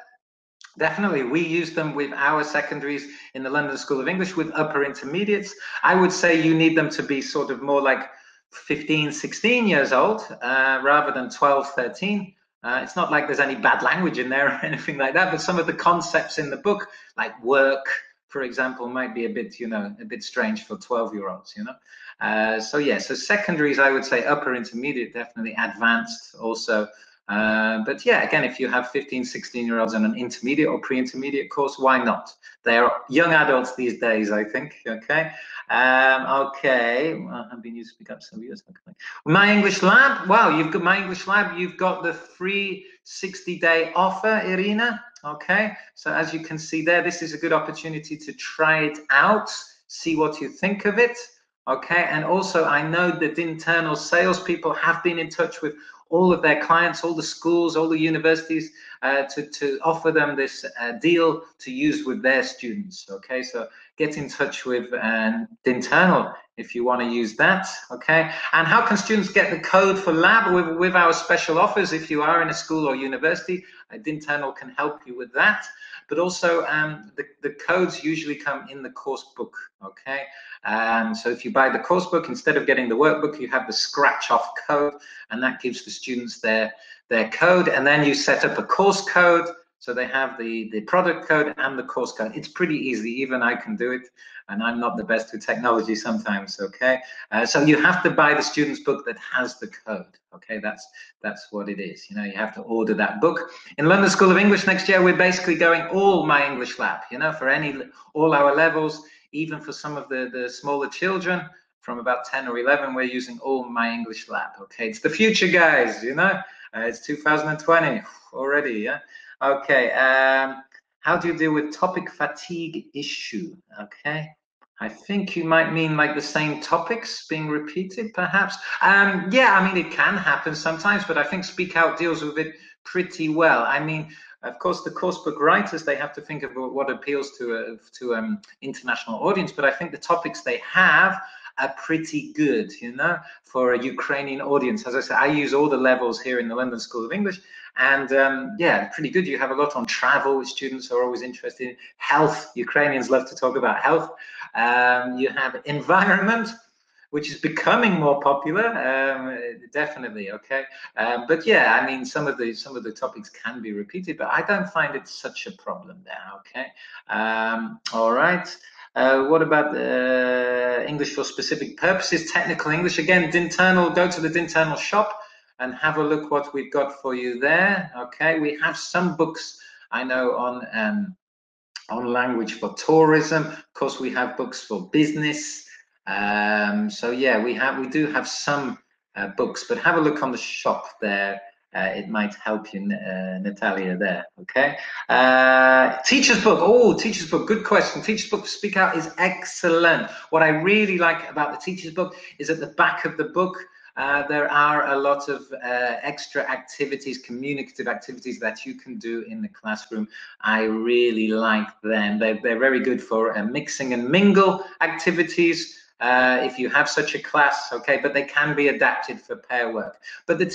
definitely. We use them with our secondaries in the London School of English with upper intermediates. I would say you need them to be sort of more like 15, 16 years old rather than 12, 13. It's not like there's any bad language in there or anything like that, but some of the concepts in the book, like work, for example, might be a bit, you know, a bit strange for 12-year-olds, you know. So yeah, so secondaries, I would say upper intermediate, definitely advanced also. But yeah, again, if you have 15, 16-year-olds on an intermediate or pre-intermediate course, why not? They're young adults these days, I think. Okay. Okay. Well, I've been used to speak up so years. Okay. My English Lab. Wow, you've got My English Lab. You've got the free 60-day offer, Irina. Okay. So as you can see there, this is a good opportunity to try it out, see what you think of it. Okay. And also, I know that internal salespeople have been in touch with all of their clients, all the schools, all the universities, to offer them this deal to use with their students. Okay, so get in touch with Internal if you want to use that. Okay, and how can students get the code for Lab with our special offers? If you are in a school or university, Internal can help you with that. But also the codes usually come in the course book. Okay, so if you buy the course book, instead of getting the workbook, you have the scratch off code, and that gives the students their code, and then you set up a course code, so they have the product code and the course code. It's pretty easy. Even I can do it, and I'm not the best with technology sometimes. Okay, so you have to buy the student's book that has the code. Okay, that's what it is. You know, you have to order that book. In London School of English next year, we're basically going all My English Lab. You know, for all our levels, even for some of the smaller children from about 10 or 11, we're using all My English Lab. Okay, it's the future, guys. You know. It's 2020 already, yeah? Okay, how do you deal with topic fatigue issue? Okay, I think you might mean like the same topics being repeated, perhaps. Yeah, I mean, it can happen sometimes, but I think Speak Out deals with it pretty well. I mean, of course, the course book writers, they have to think of what appeals to international audience, but I think the topics they have are pretty good, you know, for a Ukrainian audience. As I said, I use all the levels here in the London School of English, and yeah, pretty good. You have a lot on travel, which students are always interested in. Health, Ukrainians love to talk about health. You have environment, which is becoming more popular, definitely. Okay, but yeah, I mean, some of the topics can be repeated, but I don't find it such a problem there. Okay, all right. What about English for specific purposes? Technical English again. Dinternal. Go to the Dinternal shop and have a look what we've got for you there. Okay, we have some books I know on language for tourism. Of course, we have books for business. So yeah, we do have some books, but have a look on the shop there. It might help you, Natalia, there. Okay. Teacher's book. Oh, teacher's book. Good question. Teacher's book for Speak Out is excellent. What I really like about the teacher's book is at the back of the book, there are a lot of extra activities, communicative activities that you can do in the classroom. I really like them. They're very good for mixing and mingle activities if you have such a class, okay, but they can be adapted for pair work. But the